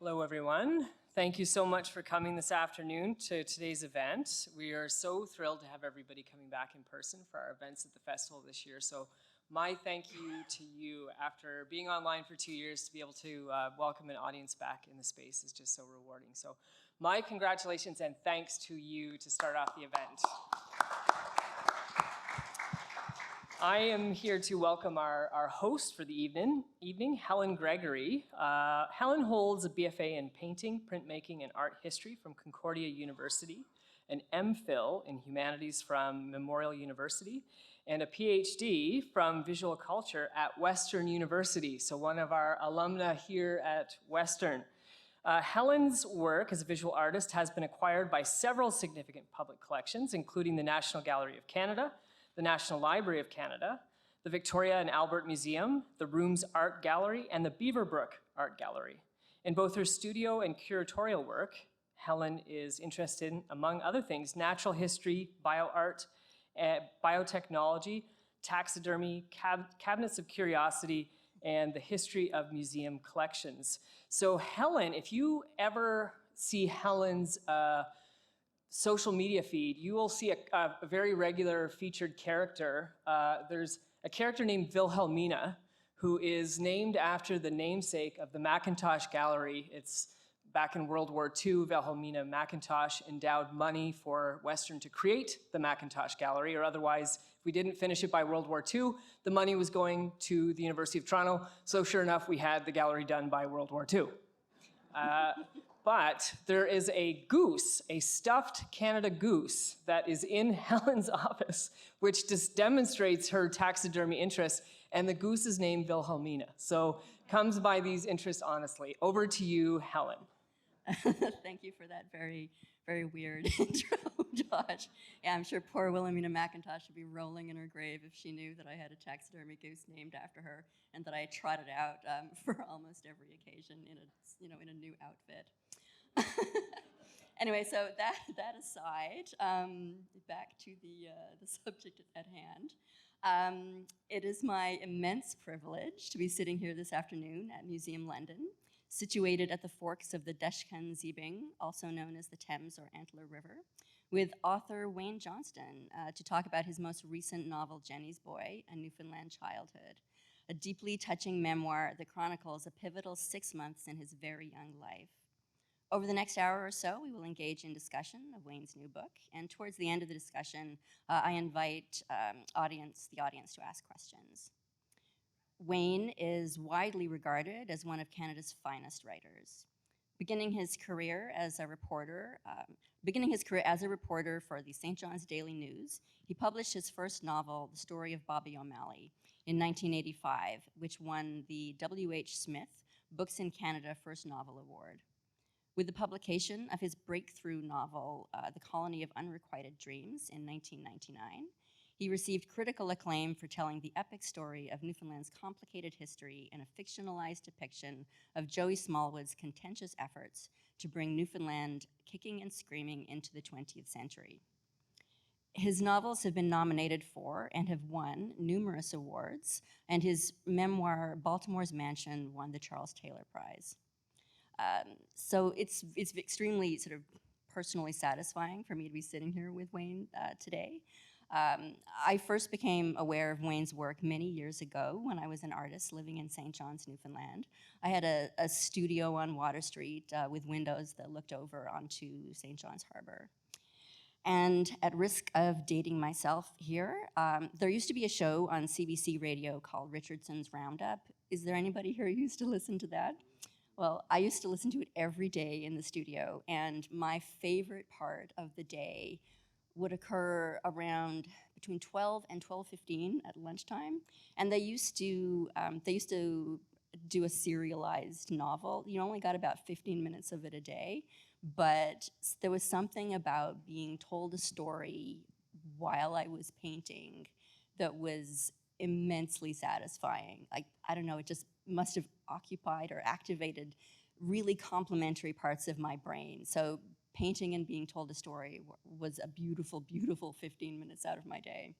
Hello, everyone. Thank you so much for coming this afternoon to today's event. We are so thrilled to have everybody coming back in person for our events at the festival this year. So my thank you to you after being online for 2 years to be able to welcome an audience back in the space is just so rewarding. So my congratulations and thanks to you to start off the event. I am here to welcome our host for the evening, Helen Gregory. Helen holds a BFA in painting, printmaking, and art history from Concordia University, an MPhil in humanities from Memorial University, and a PhD from visual culture at Western University, so one of our alumna here at Western. Helen's work as a visual artist has been acquired by several significant public collections, including the National Gallery of Canada, the National Library of Canada, the Victoria and Albert Museum, the Rooms Art Gallery, and the Beaverbrook Art Gallery. In both her studio and curatorial work, Helen is interested in, among other things, natural history, bioart, biotechnology, taxidermy, cabinets of curiosity, and the history of museum collections. So Helen, if you ever see Helen's social media feed, you will see a very regular featured character. There's a character named Wilhelmina, who is named after the namesake of the Macintosh Gallery. It's back in World War II, Wilhelmina Macintosh endowed money for Western to create the Macintosh Gallery, or otherwise, if we didn't finish it by World War II, the money was going to the University of Toronto. So sure enough, we had the gallery done by World War II. But there is a goose, a stuffed Canada goose, that is in Helen's office, which just demonstrates her taxidermy interest, and the goose is named Wilhelmina. So comes by these interests honestly. Over to you, Helen. Thank you for that very, very weird intro, Josh. Yeah, I'm sure poor Wilhelmina Macintosh would be rolling in her grave if she knew that I had a taxidermy goose named after her and that I trotted out for almost every occasion in a new outfit. Anyway, so that aside, back to the subject at hand. It is my immense privilege to be sitting here this afternoon at Museum London, situated at the forks of the Deschkan-Ziebing, also known as the Thames or Antler River, with author Wayne Johnston to talk about his most recent novel, Jennie's Boy, A Newfoundland Childhood, a deeply touching memoir that chronicles a pivotal 6 months in his very young life. Over the next hour or so, we will engage in discussion of Wayne's new book, and towards the end of the discussion, I invite the audience to ask questions. Wayne is widely regarded as one of Canada's finest writers. Beginning his career as a reporter for the St. John's Daily News, he published his first novel, The Story of Bobby O'Malley, in 1985, which won the W.H. Smith Books in Canada First Novel Award. With the publication of his breakthrough novel, The Colony of Unrequited Dreams, in 1999, he received critical acclaim for telling the epic story of Newfoundland's complicated history in a fictionalized depiction of Joey Smallwood's contentious efforts to bring Newfoundland kicking and screaming into the 20th century. His novels have been nominated for and have won numerous awards, and his memoir, Baltimore's Mansion, won the Charles Taylor Prize. So it's extremely sort of personally satisfying for me to be sitting here with Wayne today. I first became aware of Wayne's work many years ago when I was an artist living in St. John's, Newfoundland. I had a studio on Water Street with windows that looked over onto St. John's Harbor. And at risk of dating myself here, there used to be a show on CBC radio called Richardson's Roundup. Is there anybody here who used to listen to that? Well, I used to listen to it every day in the studio, and my favorite part of the day would occur around between 12 and 12:15 at lunchtime, and they used to do a serialized novel. You only got about 15 minutes of it a day, but there was something about being told a story while I was painting that was immensely satisfying. I don't know, it just must have occupied or activated really complementary parts of my brain. So painting and being told a story was a beautiful, beautiful 15 minutes out of my day.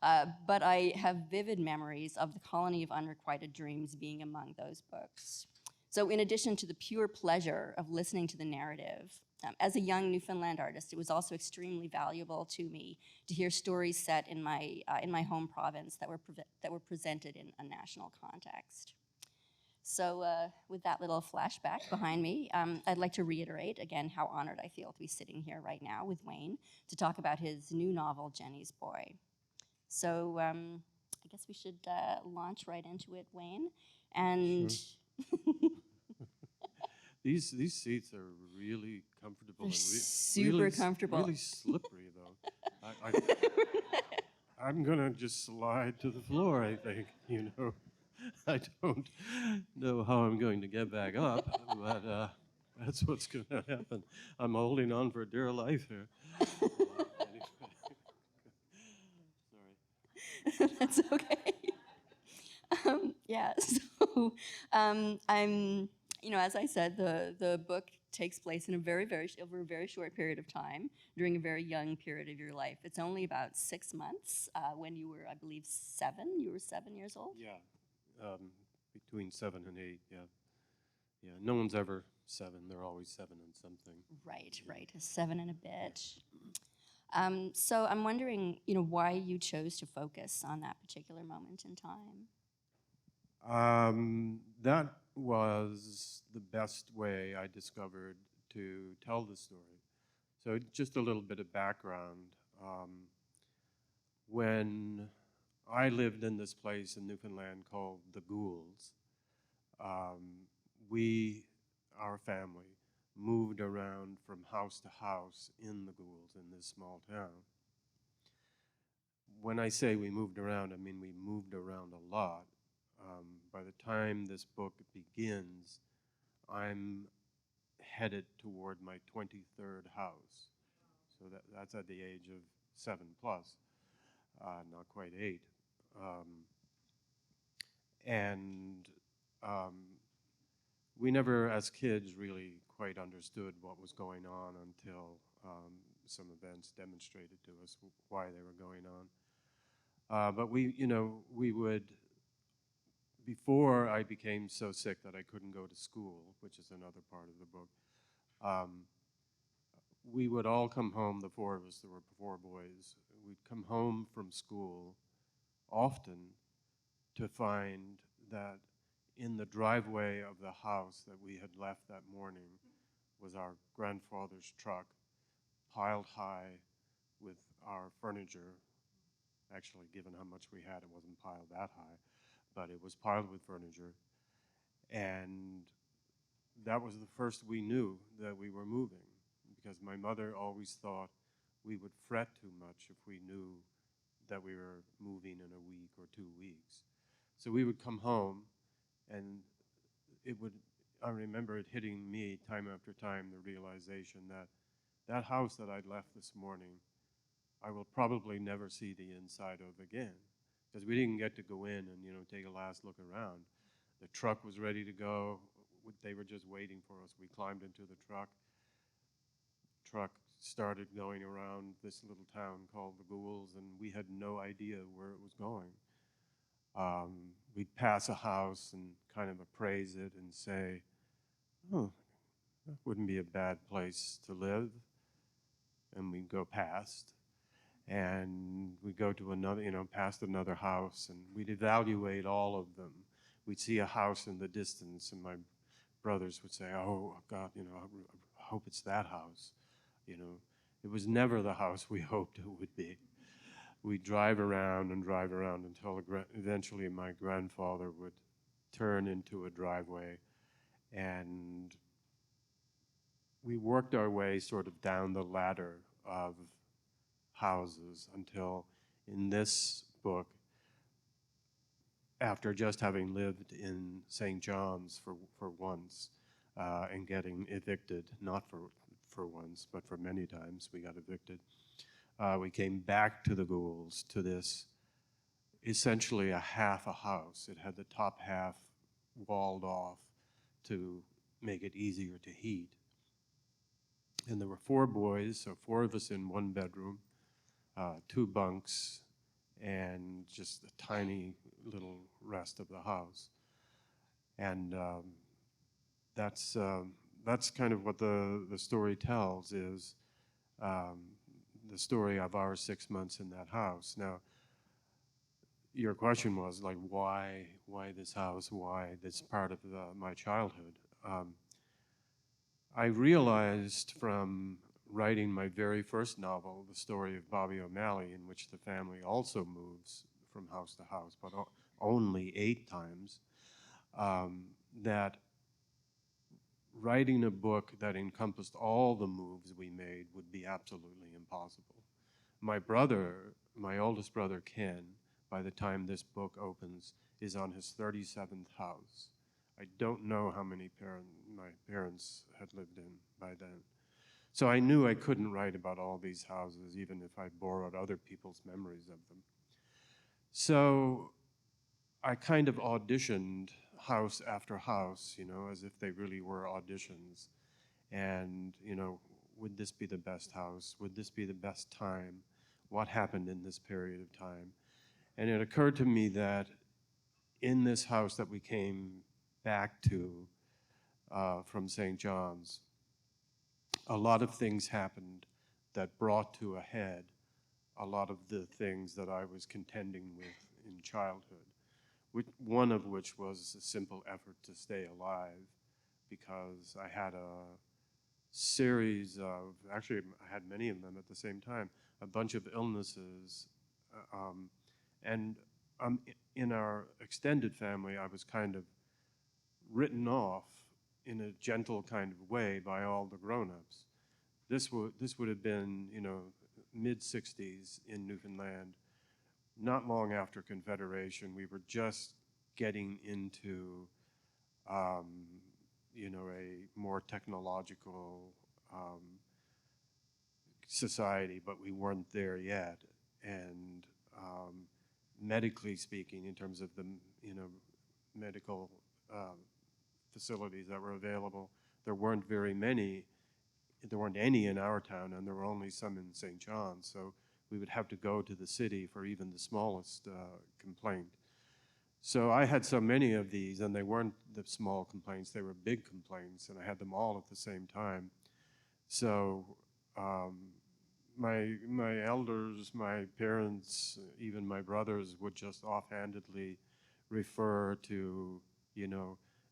But I have vivid memories of The Colony of Unrequited Dreams being among those books. So in addition to the pure pleasure of listening to the narrative, as a young Newfoundland artist, it was also extremely valuable to me to hear stories set in my home province that were presented in a national context. So with that little flashback behind me, I'd like to reiterate again how honored I feel to be sitting here right now with Wayne to talk about his new novel, Jennie's Boy. So I guess we should launch right into it, Wayne. And Sure. These seats are really comfortable they're and super really, comfortable. really slippery, though. I'm gonna just slide to the floor, I think. You know, I don't know how I'm going to get back up, but that's what's gonna happen. I'm holding on for dear life here. Anyway. Sorry. That's okay. Yeah, so I'm, as I said, the book takes place in over a very short period of time during a very young period of your life. It's only about 6 months when you were, I believe, 7. You were 7 years old? Yeah, between 7 and 8, yeah. Yeah, no one's ever 7. They're always 7 and something. Right, right, 7 and a bit. So I'm wondering, why you chose to focus on that particular moment in time. That was the best way I discovered to tell the story. So just a little bit of background. When I lived in this place in Newfoundland called the Goulds, our family, moved around from house to house in the Goulds, in this small town. When I say we moved around, I mean we moved around a lot. By the time this book begins, I'm headed toward my 23rd house. So that's at the age of 7 plus, not quite 8. We never, as kids, really quite understood what was going on until some events demonstrated to us why they were going on. But we would, before I became so sick that I couldn't go to school, which is another part of the book, we would all come home, the 4 of us, there were 4 boys, we'd come home from school often to find that in the driveway of the house that we had left that morning was our grandfather's truck, piled high with our furniture. Actually, given how much we had, it wasn't piled that high, but it was piled with furniture. And that was the first we knew that we were moving, because my mother always thought we would fret too much if we knew that we were moving in a week or 2 weeks. So we would come home, and I remember it hitting me time after time, the realization that that house that I'd left this morning, I will probably never see the inside of again, because we didn't get to go in and take a last look around. The truck was ready to go. They were just waiting for us. We climbed into the truck. Truck started going around this little town called the Goulds, and we had no idea where it was going. We'd pass a house and kind of appraise it and say, oh, that wouldn't be a bad place to live. And we'd go past. And we'd go to another, past another house, and we'd evaluate all of them. We'd see a house in the distance, and my brothers would say, oh, God, I hope it's that house. It was never the house we hoped it would be. We'd drive around until eventually my grandfather would turn into a driveway, and we worked our way sort of down the ladder of houses until in this book, after just having lived in St. John's for once and getting evicted, not for once, but for many times we got evicted, we came back to the Goulds, to this essentially a half a house. It had the top half walled off to make it easier to heat. And there were 4 boys, so 4 of us in 1 bedroom, 2 bunks, and just a tiny little rest of the house. And that's kind of what the story tells, is the story of our 6 months in that house. Now, your question was like, why this house? Why this part of my childhood? I realized from writing my very first novel, The Story of Bobby O'Malley, in which the family also moves from house to house, but only 8 times, that writing a book that encompassed all the moves we made would be absolutely impossible. My oldest brother, Ken, by the time this book opens, is on his 37th house. I don't know how many my parents had lived in by then. So I knew I couldn't write about all these houses, even if I borrowed other people's memories of them. So I kind of auditioned house after house, as if they really were auditions. And, would this be the best house? Would this be the best time? What happened in this period of time? And it occurred to me that in this house that we came back to from St. John's, a lot of things happened that brought to a head a lot of the things that I was contending with in childhood. One of which was a simple effort to stay alive, because I had a series of, actually I had many of them at the same time, a bunch of illnesses, and in our extended family I was kind of written off in a gentle kind of way by all the grown-ups. This would have been, mid-60s in Newfoundland. Not long after Confederation, we were just getting into, a more technological society, but we weren't there yet. And medically speaking, in terms of the, medical facilities that were available, there weren't very many. There weren't any in our town, and there were only some in St. John's. So we would have to go to the city for even the smallest complaint. So I had so many of these, and they weren't the small complaints, they were big complaints, and I had them all at the same time. So my elders, my parents, even my brothers would just offhandedly refer to,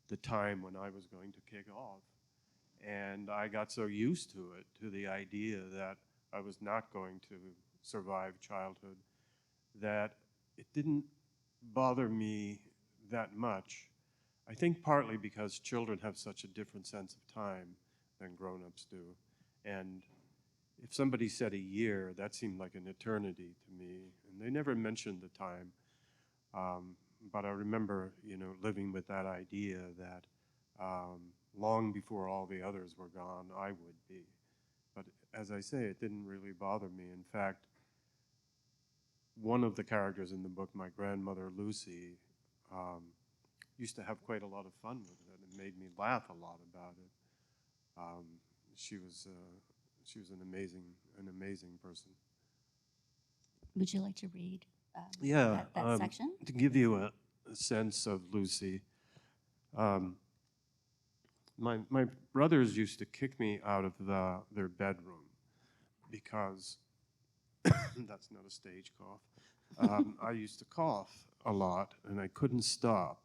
the time when I was going to kick off. And I got so used to it, to the idea that I was not going to survive childhood, that it didn't bother me that much. I think partly because children have such a different sense of time than grown-ups do. And if somebody said a year, that seemed like an eternity to me. And they never mentioned the time. But I remember, living with that idea that long before all the others were gone, I would be. But as I say, it didn't really bother me. In fact, one of the characters in the book, my grandmother Lucy, used to have quite a lot of fun with it. It made me laugh a lot about it. She was an amazing person. Would you like to read Yeah, that section? to give you a sense of Lucy, my brothers used to kick me out of their bedroom because, that's not a stage cough, I used to cough a lot and I couldn't stop.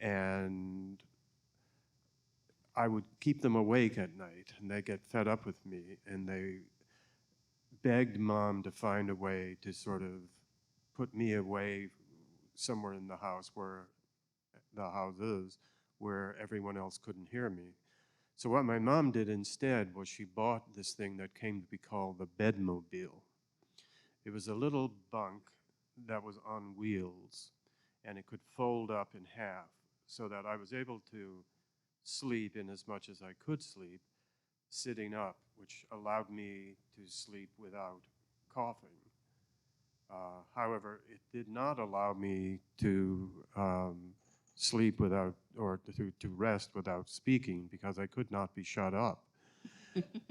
And I would keep them awake at night, and they get fed up with me, and they begged Mom to find a way to sort of put me away somewhere in the house where the house is, where everyone else couldn't hear me. So what my mom did instead was she bought this thing that came to be called the bedmobile. It was a little bunk that was on wheels, and it could fold up in half so that I was able to sleep in as much as I could sleep sitting up, which allowed me to sleep without coughing. However, it did not allow me to sleep without, or to rest without speaking, because I could not be shut up.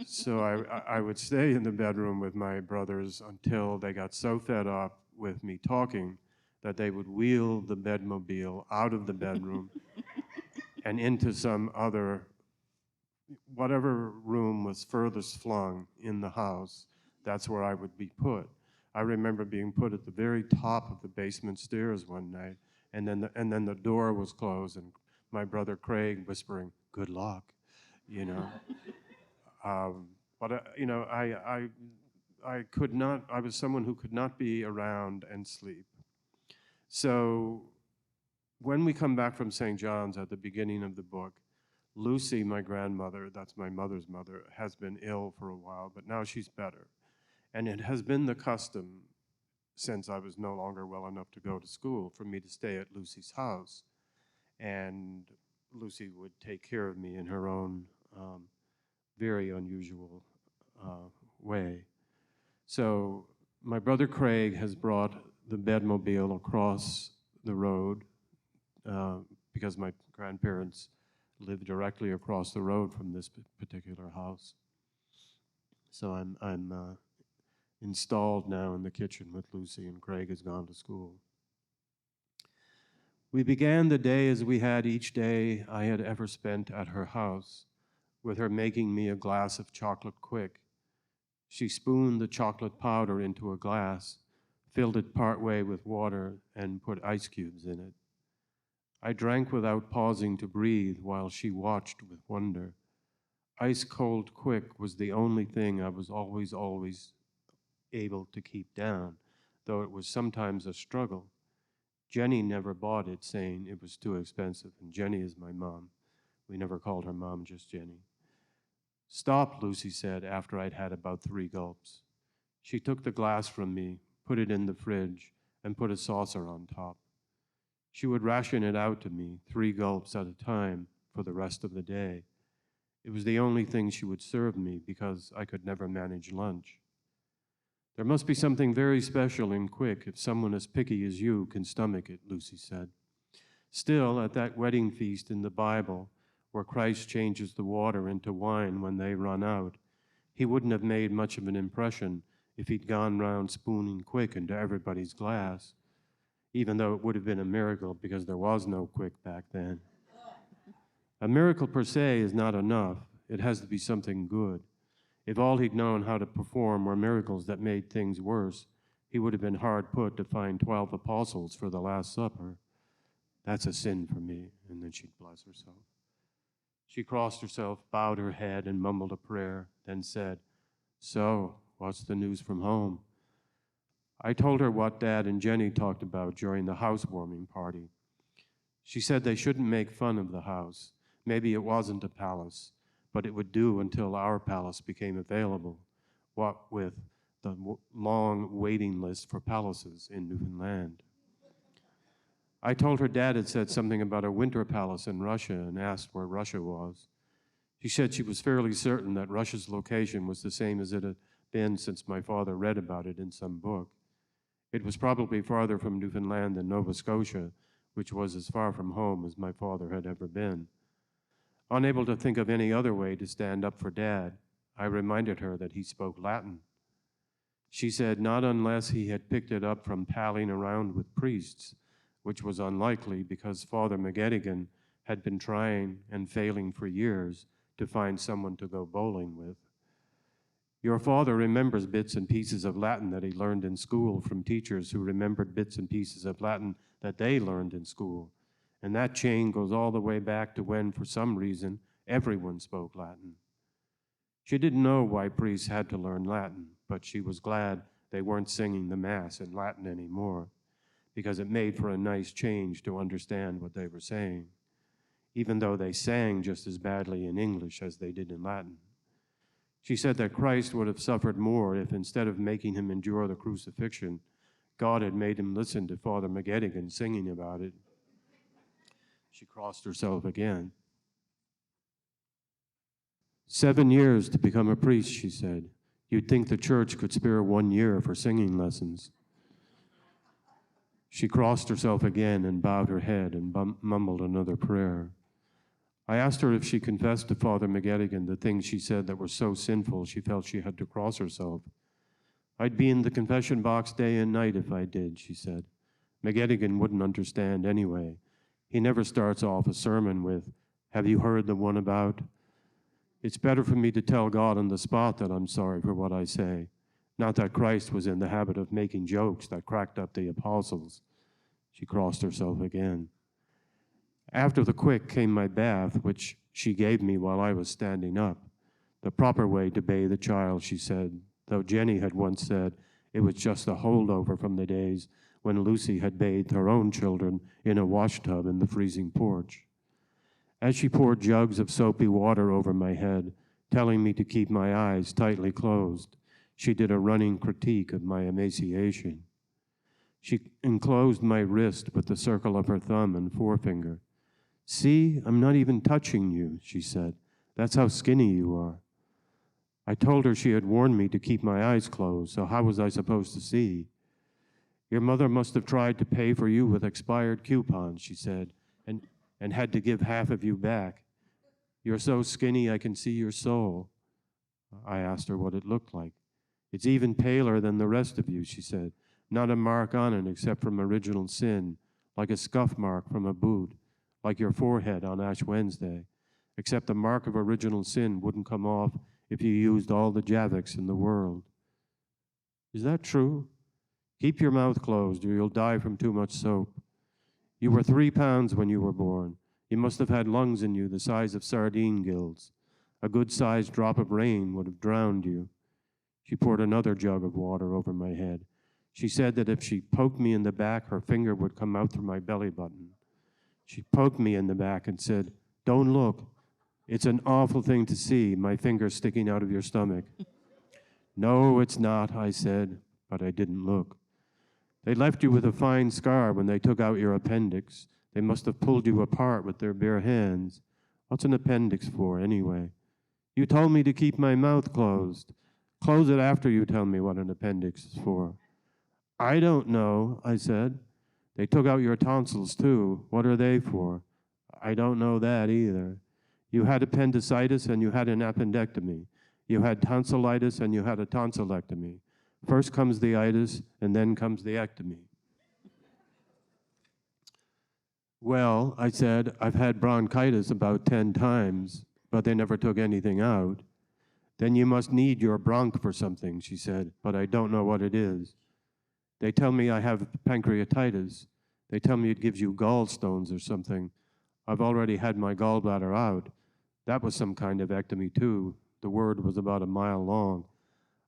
So I would stay in the bedroom with my brothers until they got so fed up with me talking that they would wheel the bedmobile out of the bedroom and into some other, whatever room was furthest flung in the house, that's where I would be put. I remember being put at the very top of the basement stairs one night, and then the door was closed, and my brother Craig whispering, "Good luck," you know. But you know, I could not. I was someone who could not be around and sleep. So when we come back from St. John's at the beginning of the book, Lucy, my grandmother, that's my mother's mother, has been ill for a while, but now she's better. And it has been the custom, since I was no longer well enough to go to school, for me to stay at Lucy's house. And Lucy would take care of me in her own very unusual way. So my brother Craig has brought the bedmobile across the road because my grandparents lived directly across the road from this particular house. So I'm installed now in the kitchen with Lucy, and Craig has gone to school. We began the day as we had each day I had ever spent at her house, with her making me a glass of chocolate quick. She spooned the chocolate powder into a glass, filled it partway with water, and put ice cubes in it. I drank without pausing to breathe while she watched with wonder. Ice cold quick was the only thing I was always able to keep down, though it was sometimes a struggle. Jennie never bought it, saying it was too expensive, and Jennie is my mom. We never called her mom, just Jennie. "Stop," Lucy said after I'd had about 3 gulps. She took the glass from me, put it in the fridge, and put a saucer on top. She would ration it out to me, 3 gulps at a time, for the rest of the day. It was the only thing she would serve me because I could never manage lunch. "There must be something very special and quick if someone as picky as you can stomach it," Lucy said. Still, at that wedding feast in the Bible, where Christ changes the water into wine when they run out, he wouldn't have made much of an impression if he'd gone round spooning quick into everybody's glass, even though it would have been a miracle because there was no quick back then. A miracle per se is not enough. It has to be something good. If all he'd known how to perform were miracles that made things worse, he would have been hard put to find 12 apostles for the Last Supper. "That's a sin for me," and then she'd bless herself. She crossed herself, bowed her head, and mumbled a prayer, then said, "So, what's the news from home?" I told her what Dad and Jennie talked about during the housewarming party. She said they shouldn't make fun of the house. Maybe it wasn't a palace, but it would do until our palace became available, what with the long waiting list for palaces in Newfoundland. I told her Dad had said something about a winter palace in Russia and asked where Russia was. She said she was fairly certain that Russia's location was the same as it had been since my father read about it in some book. It was probably farther from Newfoundland than Nova Scotia, which was as far from home as my father had ever been. Unable to think of any other way to stand up for Dad, I reminded her that he spoke Latin. She said not unless he had picked it up from palling around with priests, which was unlikely because Father McGettigan had been trying and failing for years to find someone to go bowling with. "Your father remembers bits and pieces of Latin that he learned in school from teachers who remembered bits and pieces of Latin that they learned in school. And that chain goes all the way back to when, for some reason, everyone spoke Latin." She didn't know why priests had to learn Latin, but she was glad they weren't singing the Mass in Latin anymore, because it made for a nice change to understand what they were saying, even though they sang just as badly in English as they did in Latin. She said that Christ would have suffered more if, instead of making him endure the crucifixion, God had made him listen to Father McGettigan singing about it. She crossed herself again. 7 years to become a priest, she said. You'd think the church could spare 1 year for singing lessons. She crossed herself again and bowed her head and mumbled another prayer. I asked her if she confessed to Father McGettigan the things she said that were so sinful she felt she had to cross herself. "I'd be in the confession box day and night if I did," she said. "McGettigan wouldn't understand anyway. He never starts off a sermon with, Have you heard the one about, it's better for me to tell God on the spot that I'm sorry for what I say. Not that Christ was in the habit of making jokes that cracked up the apostles. She crossed herself again. After the quick came my bath, which she gave me while I was standing up. The proper way to bathe a child, she said, though Jennie had once said it was just a holdover from the days when Lucy had bathed her own children in a washtub in the freezing porch. As she poured jugs of soapy water over my head, telling me to keep my eyes tightly closed, she did a running critique of my emaciation. She enclosed my wrist with the circle of her thumb and forefinger. See, I'm not even touching you, she said. That's how skinny you are. I told her she had warned me to keep my eyes closed, so how was I supposed to see? Your mother must have tried to pay for you with expired coupons, she said, and had to give half of you back. You're so skinny I can see your soul. I asked her what it looked like. It's even paler than the rest of you, she said. Not a mark on it except from original sin, like a scuff mark from a boot, like your forehead on Ash Wednesday, except the mark of original sin wouldn't come off if you used all the Javix in the world. Is that true? Keep your mouth closed or you'll die from too much soap. You were 3 pounds when you were born. You must have had lungs in you the size of sardine gills. A good-sized drop of rain would have drowned you. She poured another jug of water over my head. She said that if she poked me in the back, her finger would come out through my belly button. She poked me in the back and said, "Don't look. It's an awful thing to see, my finger sticking out of your stomach." "No, it's not," I said, but I didn't look. They left you with a fine scar when they took out your appendix. They must have pulled you apart with their bare hands. What's an appendix for, anyway? You told me to keep my mouth closed. Close it after you tell me what an appendix is for. I don't know, I said. They took out your tonsils, too. What are they for? I don't know that either. You had appendicitis and you had an appendectomy. You had tonsillitis and you had a tonsillectomy. First comes the itis, and then comes the ectomy. Well, I said, I've had bronchitis about 10 times, but they never took anything out. Then you must need your bronch for something, she said, but I don't know what it is. They tell me I have pancreatitis. They tell me it gives you gallstones or something. I've already had my gallbladder out. That was some kind of ectomy, too. The word was about a mile long.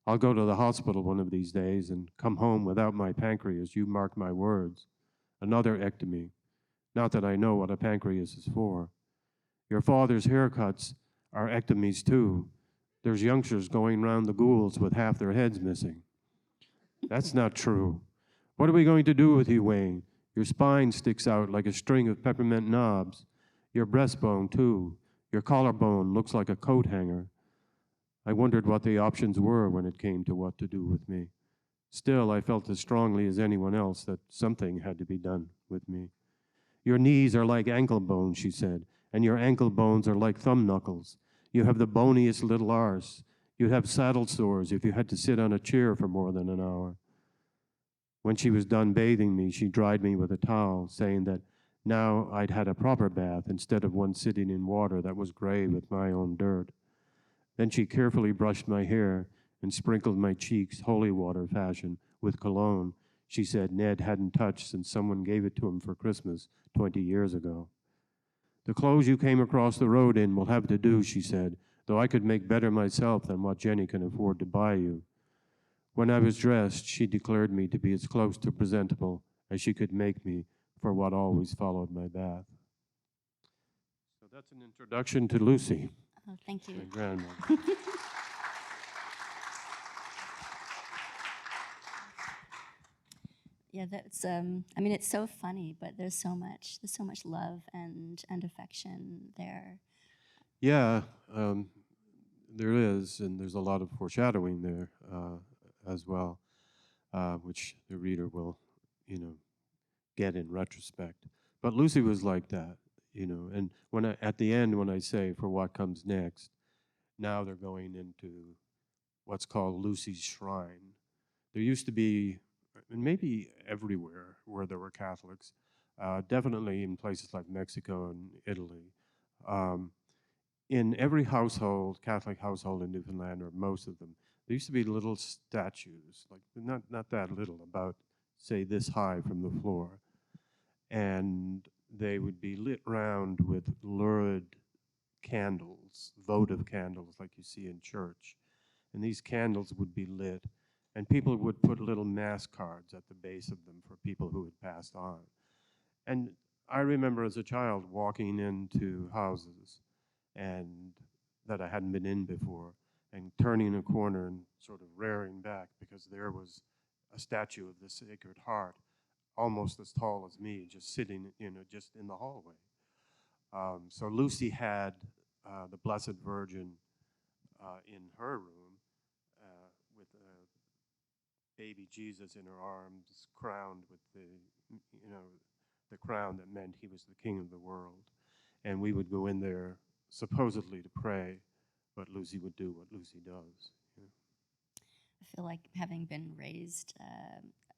I'll go to the hospital one of these days and come home without my pancreas, you mark my words. Another ectomy. Not that I know what a pancreas is for. Your father's haircuts are ectomies too. There's youngsters going round the Goulds with half their heads missing. That's not true. What are we going to do with you, Wayne? Your spine sticks out like a string of peppermint knobs. Your breastbone too. Your collarbone looks like a coat hanger. I wondered what the options were when it came to what to do with me. Still, I felt as strongly as anyone else that something had to be done with me. Your knees are like ankle bones, she said, and your ankle bones are like thumb knuckles. You have the boniest little arse. You'd have saddle sores if you had to sit on a chair for more than an hour. When she was done bathing me, she dried me with a towel, saying that now I'd had a proper bath instead of one sitting in water that was gray with my own dirt. Then she carefully brushed my hair and sprinkled my cheeks, holy water fashion, with cologne she said Ned hadn't touched since someone gave it to him for Christmas 20 years ago. The clothes you came across the road in will have to do, she said, though I could make better myself than what Jennie can afford to buy you. When I was dressed, she declared me to be as close to presentable as she could make me for what always followed my bath. So that's an introduction to Lucy. Oh, thank you. My grandmother. Yeah, that's. I mean, it's so funny, but there's so much love and affection there. Yeah, there is, and there's a lot of foreshadowing there as well, which the reader will, get in retrospect. But Lucy was like that, and at the end, when I say for what comes next, now they're going into what's called Lucy's Shrine. There used to be, and maybe everywhere where there were Catholics, definitely in places like Mexico and Italy, Um, in every household, Catholic household in Newfoundland, or most of them, there used to be little statues, like not that little, about, say, this high from the floor. And they would be lit round with lurid candles, votive candles like you see in church. And these candles would be lit, and people would put little mass cards at the base of them for people who had passed on. And I remember as a child walking into houses and that I hadn't been in before, and turning a corner and sort of rearing back because there was a statue of the Sacred Heart almost as tall as me, just sitting, just in the hallway. So Lucy had the Blessed Virgin in her room with baby Jesus in her arms, crowned with the crown that meant he was the king of the world. And we would go in there supposedly to pray, but Lucy would do what Lucy does. Yeah. I feel like having been raised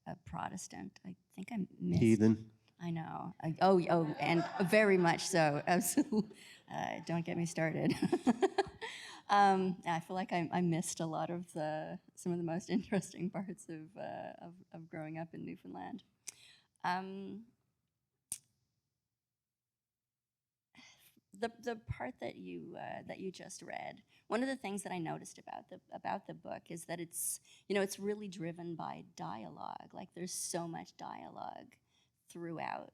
a Protestant, I think I missed. Heathen. I know. Oh, and very much so. Absolutely. Don't get me started. I feel like I missed a lot of some of the most interesting parts of growing up in Newfoundland. The part that you just read, one of the things that I noticed about the book is that it's really driven by dialogue. Like there's so much dialogue throughout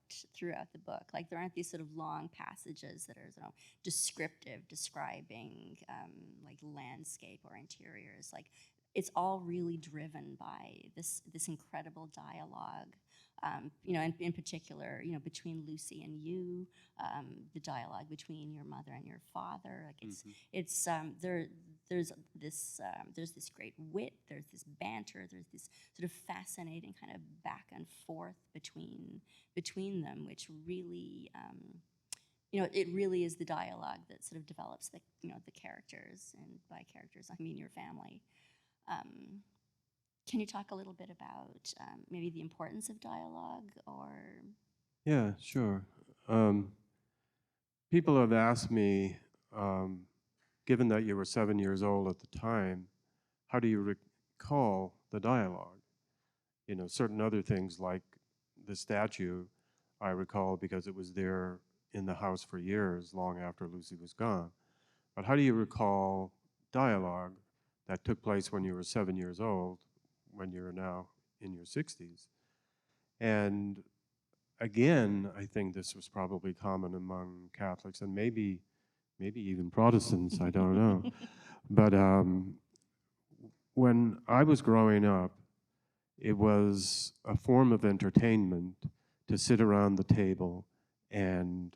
the book. Like there aren't these sort of long passages that are descriptive, describing like landscape or interiors. Like it's all really driven by this incredible dialogue. In particular, between Lucy and you, the dialogue between your mother and your father. Like there's this great wit, there's this banter, there's this sort of fascinating kind of back and forth between them, which really, it really is the dialogue that sort of develops the characters, and by characters I mean your family. Can you talk a little bit about maybe the importance of dialogue, or? Yeah, sure. People have asked me, given that you were 7 years old at the time, how do you recall the dialogue? Certain other things like the statue, I recall because it was there in the house for years, long after Lucy was gone. But how do you recall dialogue that took place when you were 7 years old, when you're now in your 60s? And again, I think this was probably common among Catholics and maybe even Protestants, I don't know. But when I was growing up, it was a form of entertainment to sit around the table, and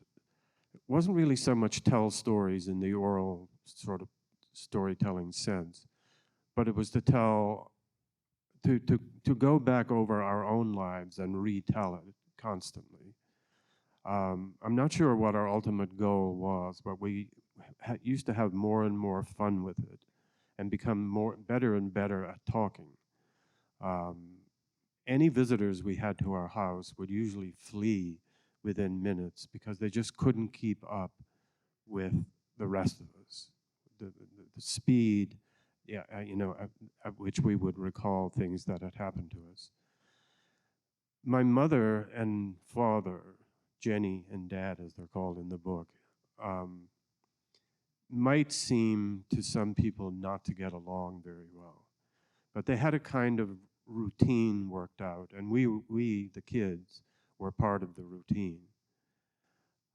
it wasn't really so much tell stories in the oral sort of storytelling sense, but it was to tell, to go back over our own lives and retell it constantly. I'm not sure what our ultimate goal was, but we used to have more and more fun with it and become better and better at talking. Any visitors we had to our house would usually flee within minutes because they just couldn't keep up with the rest of us. The speed, at which we would recall things that had happened to us. My mother and father, Jennie and Dad, as they're called in the book, might seem to some people not to get along very well. But they had a kind of routine worked out, and we the kids, were part of the routine.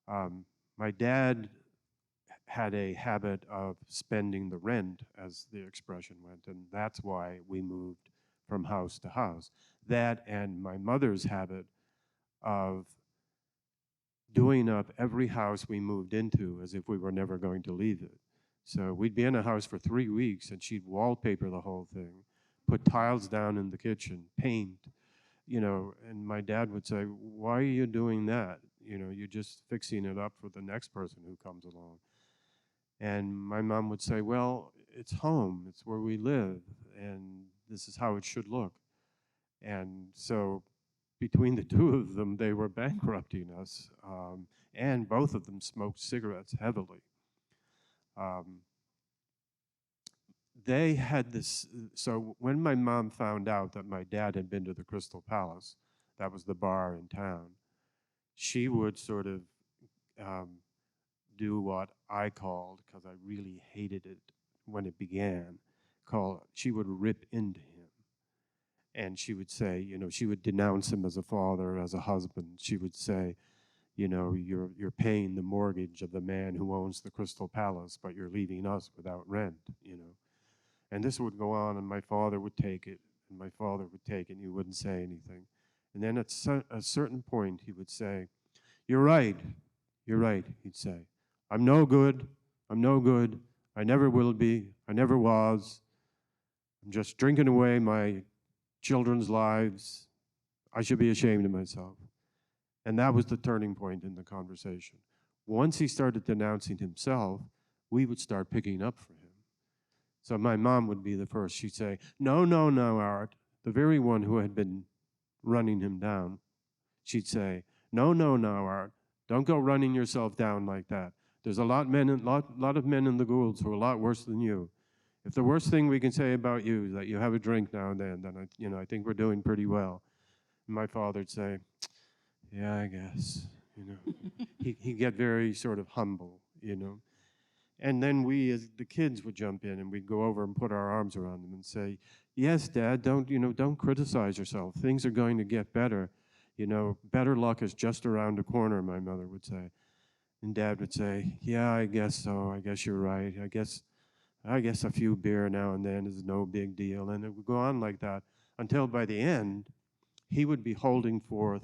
My dad had a habit of spending the rent, as the expression went, and that's why we moved from house to house. That and my mother's habit of doing up every house we moved into as if we were never going to leave it. So we'd be in a house for 3 weeks, and she'd wallpaper the whole thing, put tiles down in the kitchen, paint, and my dad would say, "Why are you doing that? You're just fixing it up for the next person who comes along." And my mom would say, "Well, it's home, it's where we live, and this is how it should look." And so between the two of them, they were bankrupting us. And both of them smoked cigarettes heavily. They had this, so when my mom found out that my dad had been to the Crystal Palace, that was the bar in town, she would sort of do what I called, because I really hated it when it began, she would rip into him. And she would say, you know, she would denounce him as a father, as a husband. She would say, you know, you're paying the mortgage of the man who owns the Crystal Palace, but you're leaving us without rent, you know. And this would go on, and my father would take it, and my father would take it, and he wouldn't say anything. And then at a certain point, he would say, you're right, he'd say. I'm no good, I never will be, I never was. I'm just drinking away my children's lives. I should be ashamed of myself. And that was the turning point in the conversation. Once he started denouncing himself, we would start picking up for him. So my mom would be the first. She'd say, no, Art. The very one who had been running him down. She'd say, no, Art. Don't go running yourself down like that. There's a lot of men in the Goulds who are a lot worse than you. If the worst thing we can say about you is that you have a drink now and then I think we're doing pretty well. And my father'd say, yeah, I guess, you know. He'd get very sort of humble, you know. And then we, as the kids, would jump in and we'd go over and put our arms around them and say, yes, Dad, don't criticize yourself. Things are going to get better. You know, better luck is just around the corner, my mother would say. And Dad would say, yeah, I guess so. I guess you're right. I guess a few beer now and then is no big deal. And it would go on like that until by the end, he would be holding forth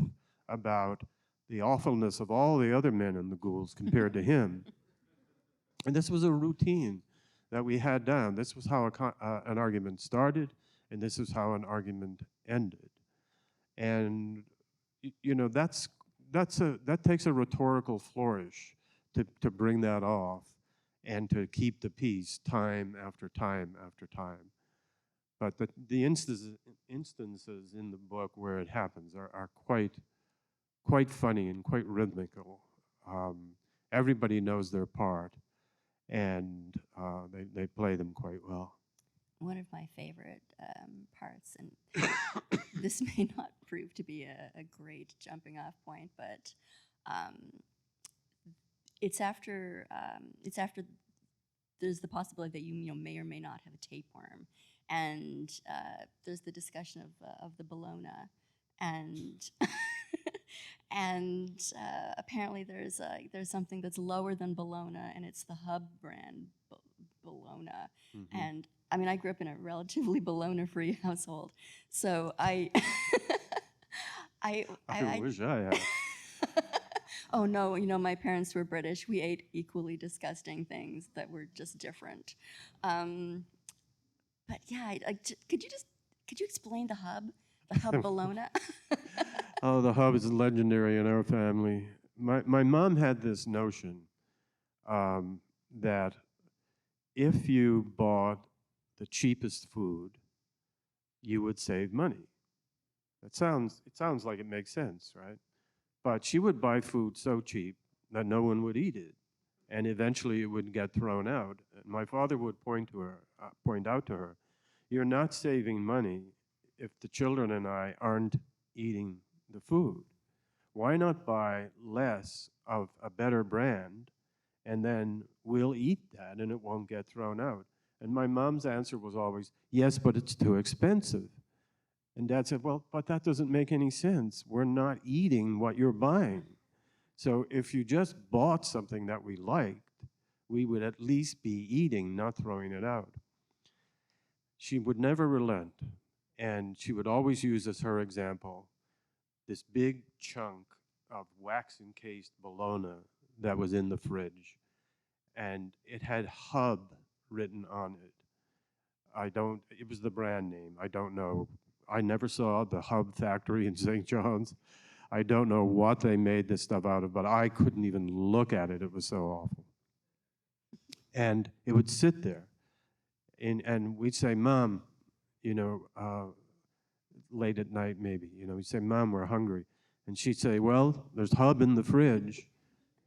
about the awfulness of all the other men in the Goulds compared to him. And this was a routine that we had down. This was how an argument started, and this is how an argument ended. And you know, that takes a rhetorical flourish to bring that off and to keep the peace time after time after time. But the instances in the book where it happens are quite funny and quite rhythmical. Everybody knows their part, and they play them quite well. One of my favorite parts, and this may not prove to be a great jumping off point, but it's after there's the possibility that you may or may not have a tapeworm, and there's the discussion of the bologna, and and apparently there's something that's lower than bologna, and it's the Hub brand bologna. Mm-hmm. And I mean, I grew up in a relatively bologna-free household, so I wish I had. Oh no, my parents were British. We ate equally disgusting things that were just different. But yeah, could you explain the Hub bologna? Oh, the Hub is legendary in our family. My mom had this notion that if you bought the cheapest food, you would save money. It sounds like it makes sense, right? But she would buy food so cheap that no one would eat it, and eventually it would get thrown out. And my father would point out to her, you're not saving money if the children and I aren't eating the food. Why not buy less of a better brand, and then we'll eat that and it won't get thrown out? And my mom's answer was always, yes, but it's too expensive. And Dad said, well, but that doesn't make any sense. We're not eating what you're buying. So if you just bought something that we liked, we would at least be eating, not throwing it out. She would never relent, and she would always use as her example this big chunk of wax-encased bologna that was in the fridge, and it had Hub written on it. It was the brand name. I don't know. I never saw the Hub factory in St. John's. I don't know what they made this stuff out of, but I couldn't even look at it. It was so awful. And it would sit there. And we'd say, Mom, late at night maybe, we'd say, Mom, we're hungry. And she'd say, well, there's hub in the fridge.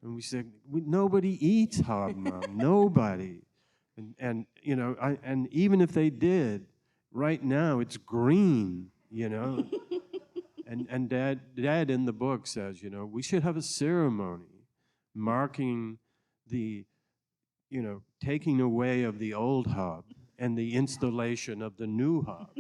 And we said, nobody eats hub, Mom, nobody. And and even if they did, right now it's green, And Dad in the book says, we should have a ceremony marking the, taking away of the old hub and the installation of the new hub.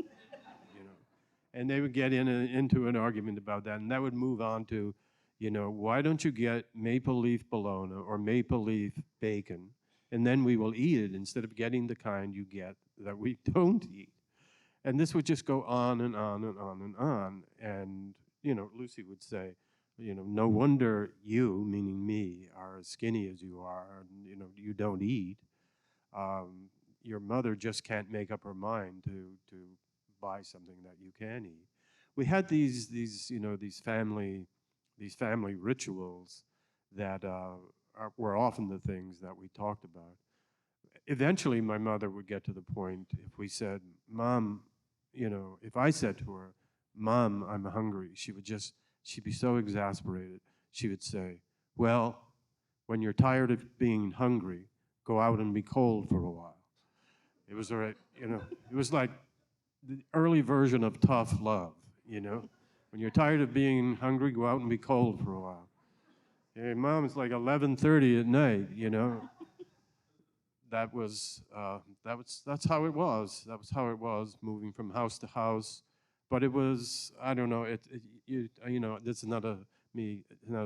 And they would get into an argument about that, and that would move on to, why don't you get maple leaf bologna or maple leaf bacon, and then we will eat it instead of getting the kind you get that we don't eat. And this would just go on and on and on and on. And, Lucy would say, no wonder you, meaning me, are as skinny as you are, and, you don't eat. Your mother just can't make up her mind to buy something that you can eat. We had these family rituals that were often the things that we talked about. Eventually, my mother would get to the point, if we said, Mom, if I said to her, Mom, I'm hungry, she'd be so exasperated. She would say, well, when you're tired of being hungry, go out and be cold for a while. It was it was like the early version of tough love, When you're tired of being hungry, go out and be cold for a while. Hey, Mom, it's like 11:30 at night, That's how it was. That was how it was, moving from house to house. But it was, I don't know, this is not a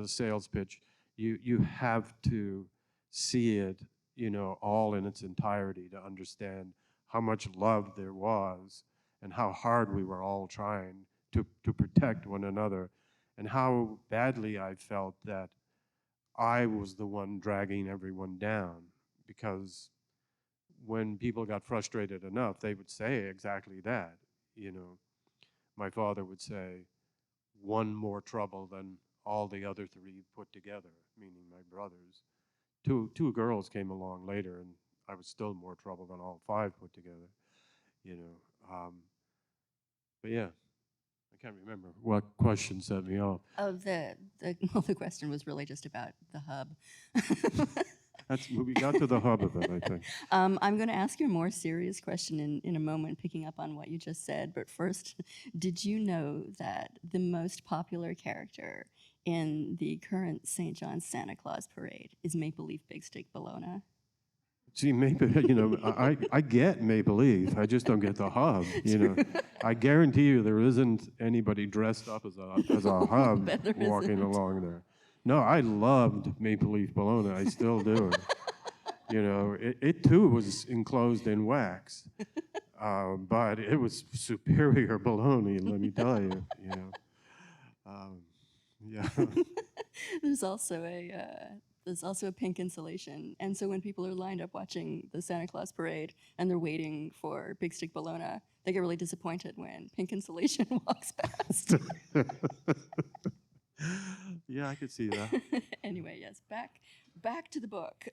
sales pitch. You have to see it, all in its entirety to understand how much love there was and how hard we were all trying to protect one another, and how badly I felt that I was the one dragging everyone down, because when people got frustrated enough, they would say exactly that. My father would say, one more trouble than all the other three put together, meaning my brothers. Two girls came along later, and I was still more trouble than all five put together, But yeah, I can't remember what question set me off. Oh, the question was really just about the hub. We got to the hub of it, I think. I'm going to ask you a more serious question in a moment, picking up on what you just said. But first, did you know that the most popular character in the current St. John's Santa Claus parade is Maple Leaf Big Stick Bologna? See, I get Maple Leaf. I just don't get the hub. I guarantee you there isn't anybody dressed up as a hub walking along there. No, I loved Maple Leaf Bologna. I still do. It too was enclosed in wax, but it was superior bologna. Let me tell you. Yeah. There's also a pink insulation, and so when people are lined up watching the Santa Claus parade and they're waiting for Big Stick Bologna, they get really disappointed when pink insulation walks past. Yeah, I could see that. Anyway, yes, back to the book.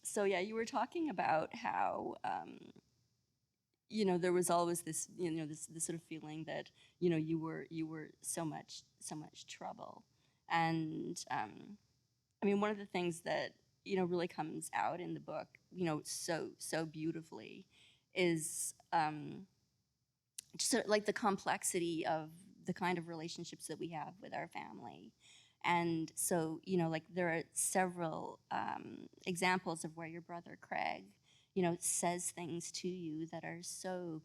So yeah, you were talking about how there was always this this sort of feeling that you were so much trouble, and I mean, one of the things that really comes out in the book so beautifully is just sort of like the complexity of the kind of relationships that we have with our family. And so, like there are several examples of where your brother Craig, says things to you that are so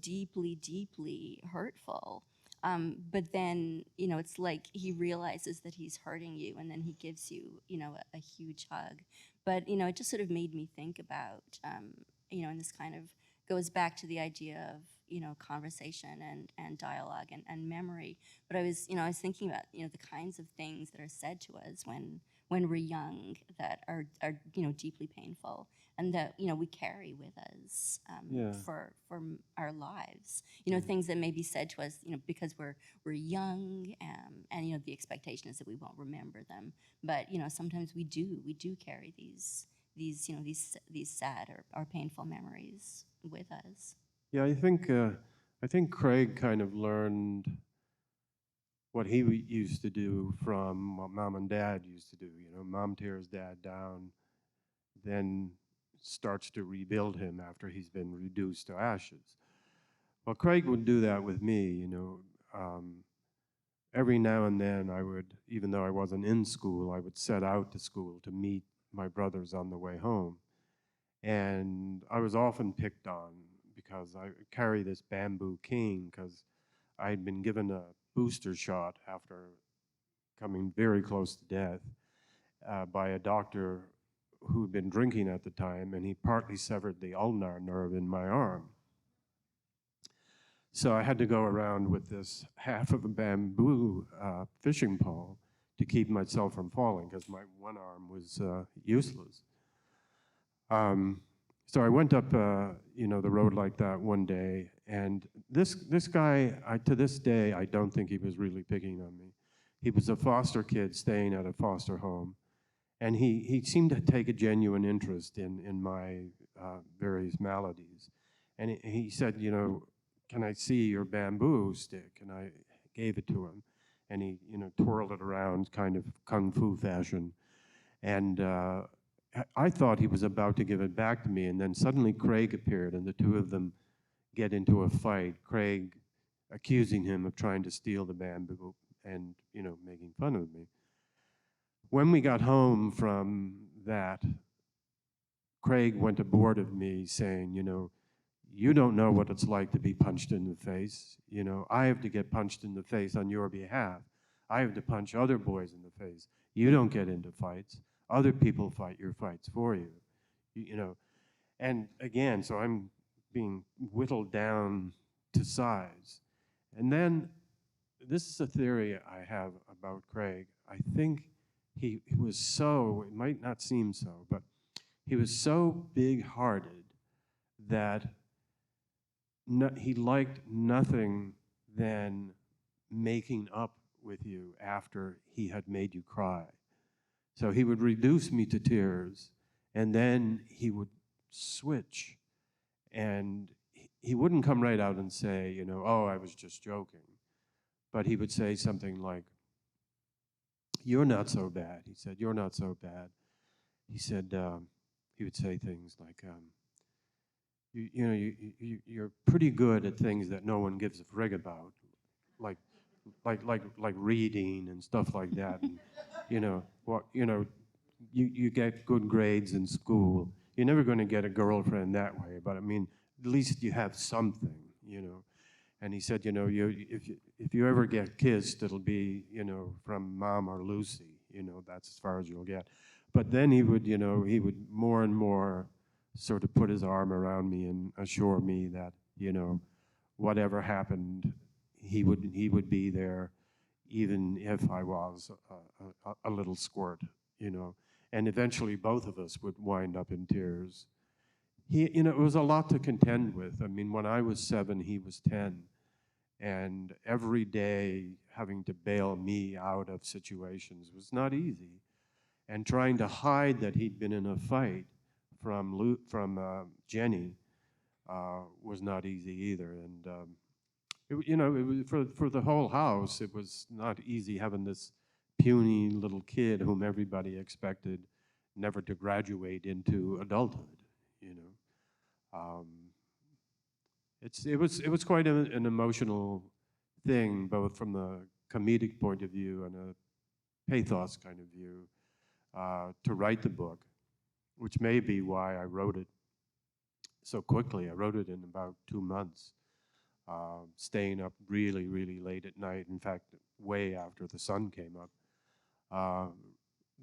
deeply hurtful. But then, it's like he realizes that he's hurting you, and then he gives you, a huge hug. But, it just sort of made me think about, and this kind of goes back to the idea of, conversation and dialogue and memory. But I was thinking about, the kinds of things that are said to us when we're young that are deeply painful, and that, we carry with us for our lives. Things that may be said to us, because we're young, and, the expectation is that we won't remember them. But, sometimes we do carry these sad or painful memories with us. Yeah, I think I think Craig kind of learned what he used to do from what mom and dad used to do. You know, mom tears dad down, then starts to rebuild him after he's been reduced to ashes. Well, Craig would do that with me, you know. Every now and then I would, even though I wasn't in school, I would set out to school to meet my brothers on the way home. And I was often picked on because I carry this bamboo cane because I had been given a booster shot after coming very close to death by a doctor who had been drinking at the time, and he partly severed the ulnar nerve in my arm. So I had to go around with this half of a bamboo fishing pole to keep myself from falling because my one arm was useless. So I went up, you know, the road like that one day, and this guy, to this day, I don't think he was really picking on me. He was a foster kid staying at a foster home, and he seemed to take a genuine interest in my various maladies. And he said, you know, can I see your bamboo stick? And I gave it to him, and he, you know, twirled it around kind of kung fu fashion. And I thought he was about to give it back to me, and then suddenly Craig appeared, and the two of them get into a fight. Craig accusing him of trying to steal the bamboo and, you know, making fun of me. When we got home from that, Craig went aboard of me saying, you know, you don't know what it's like to be punched in the face. You know, I have to get punched in the face on your behalf. I have to punch other boys in the face. You don't get into fights. Other people fight your fights for you. You know, and again, so I'm being whittled down to size. And then, this is a theory I have about Craig. I think he was so, it might not seem so, but he was so big-hearted that he liked nothing than making up with you after he had made you cry. So he would reduce me to tears, and then he would switch, and he wouldn't come right out and say, you know, oh, I was just joking. But he would say something like, you're not so bad. He said, you're not so bad. He said, he would say things like, you know, you're pretty good at things that no one gives a frig about, like reading and stuff like that. And, you know, you get good grades in school. You're never going to get a girlfriend that way, but I mean, at least you have something, you know. And he said, you know, if you ever get kissed, it'll be, you know, from Mom or Lucy, you know, that's as far as you'll get. But then he would, you know, he would more and more sort of put his arm around me and assure me that, you know, whatever happened, he would be there, even if I was a little squirt, you know. And eventually both of us would wind up in tears. You know, it was a lot to contend with. I mean, when I was 7, he was 10. And every day having to bail me out of situations was not easy. And trying to hide that he'd been in a fight from Jennie was not easy either. And, you know, it was, for the whole house, it was not easy having this puny little kid whom everybody expected never to graduate into adulthood, you know. It was quite an emotional thing, both from the comedic point of view and a pathos kind of view, to write the book, which may be why I wrote it so quickly. I wrote it in about 2 months, staying up really, really late at night. In fact, way after the sun came up,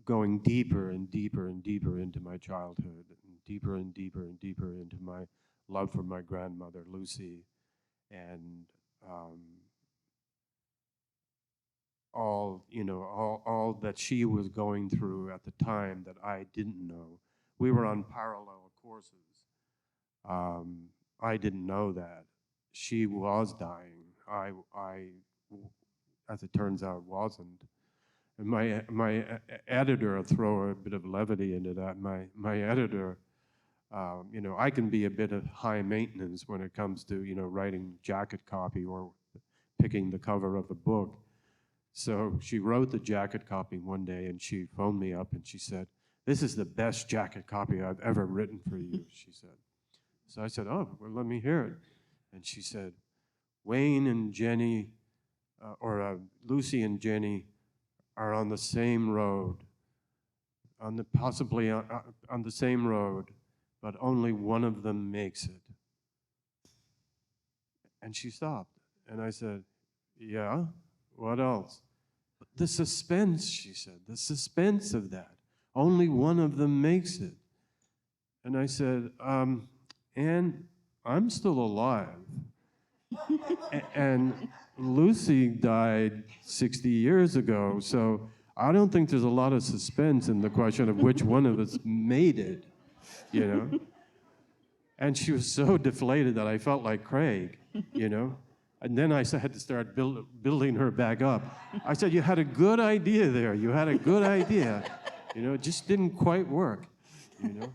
going deeper and deeper and deeper into my childhood, and deeper and deeper and deeper into my love for my grandmother, Lucy, and all, you know, all that she was going through at the time that I didn't know. We were on parallel courses. I didn't know that. She was dying. I, as it turns out, wasn't. And my editor, I'll throw a bit of levity into that, my editor I can be a bit of high maintenance when it comes to, writing jacket copy or picking the cover of a book. So she wrote the jacket copy one day, and she phoned me up and she said, "This is the best jacket copy I've ever written for you," she said. So I said, "Oh, well, let me hear it." And she said, "Wayne and Jennie, Lucy and Jennie are on the same road, possibly on the same road, but only one of them makes it." And she stopped. And I said, "Yeah, what else?" "The suspense," she said, "the suspense of that. Only one of them makes it." And I said, "Anne, I'm still alive. And Lucy died 60 years ago, so I don't think there's a lot of suspense in the question of which one of us made it, you know?" And she was so deflated that I felt like Craig, And then I had to start building her back up. I said, "You had a good idea there. You had a good idea. It just didn't quite work, Yeah.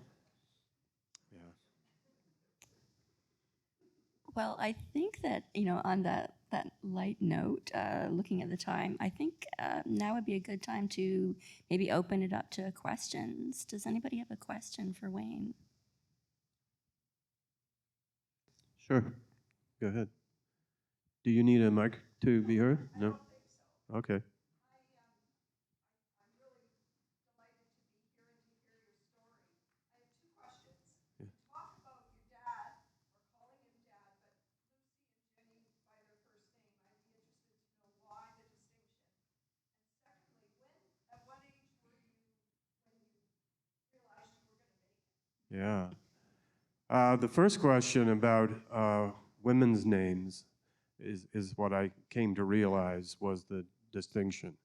Well, I think that, on that light note, looking at the time, I think now would be a good time to maybe open it up to questions. Does anybody have a question for Wayne? Sure. Go ahead. Do you need a mic to be heard? No? Okay. Yeah. The first question about women's names is what I came to realize was the distinction.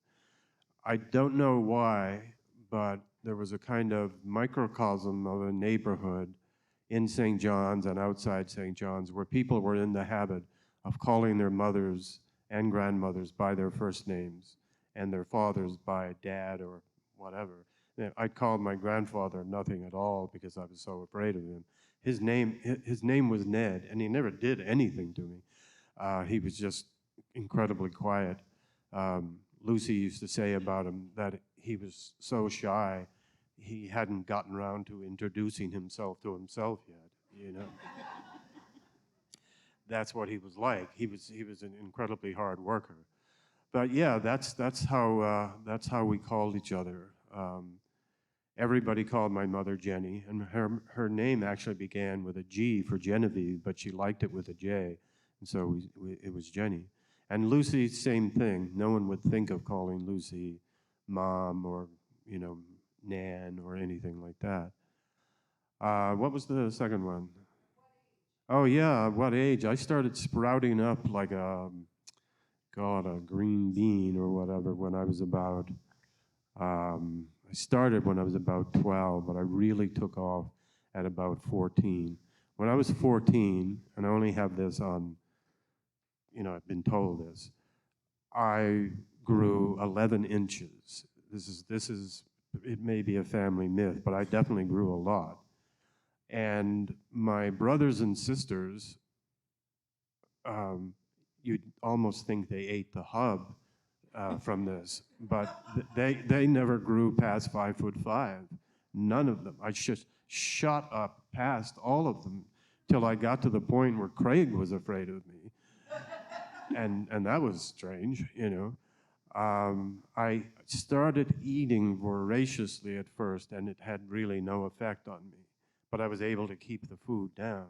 I don't know why, but there was a kind of microcosm of a neighborhood in St. John's and outside St. John's where people were in the habit of calling their mothers and grandmothers by their first names and their fathers by dad or whatever. I called my grandfather nothing at all because I was so afraid of him. His name was Ned, and he never did anything to me. He was just incredibly quiet. Lucy used to say about him that he was so shy, he hadn't gotten around to introducing himself to himself yet, That's what he was like. He was an incredibly hard worker. But yeah, that's how we called each other. Everybody called my mother Jennie, and her name actually began with a G for Genevieve, but she liked it with a J, and so it was Jennie. And Lucy, same thing. No one would think of calling Lucy Mom or, Nan or anything like that. What was the second one? Oh yeah, what age? I started sprouting up like a green bean or whatever when I was about, I started when I was about 12, but I really took off at about 14. When I was 14, and I only have this on, I've been told this, I grew 11 inches. This is, it may be a family myth, but I definitely grew a lot. And my brothers and sisters, you'd almost think they ate the hub from this, but they never grew past 5'5". None of them. I just shot up past all of them till I got to the point where Craig was afraid of me. And that was strange, I started eating voraciously at first, and it had really no effect on me. But I was able to keep the food down.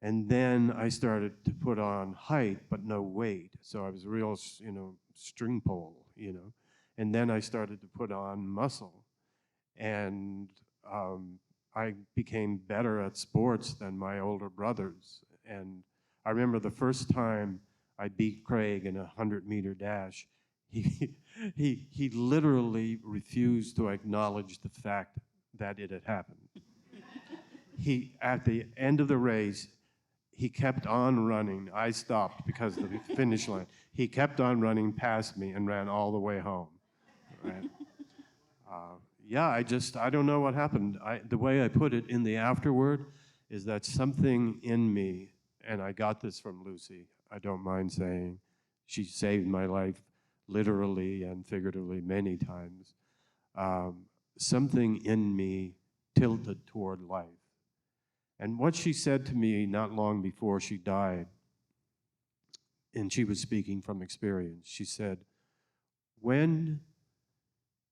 And then I started to put on height, but no weight. So I was a real, string pole, And then I started to put on muscle. And I became better at sports than my older brothers. And I remember the first time I beat Craig in a 100-meter dash, he literally refused to acknowledge the fact that it had happened. At the end of the race, he kept on running. I stopped because of the finish line. He kept on running past me and ran all the way home. Right? yeah, I don't know what happened. The way I put it in the afterword is that something in me, and I got this from Lucy, I don't mind saying, she saved my life literally and figuratively many times. Something in me tilted toward life. And what she said to me not long before she died, and she was speaking from experience, she said, when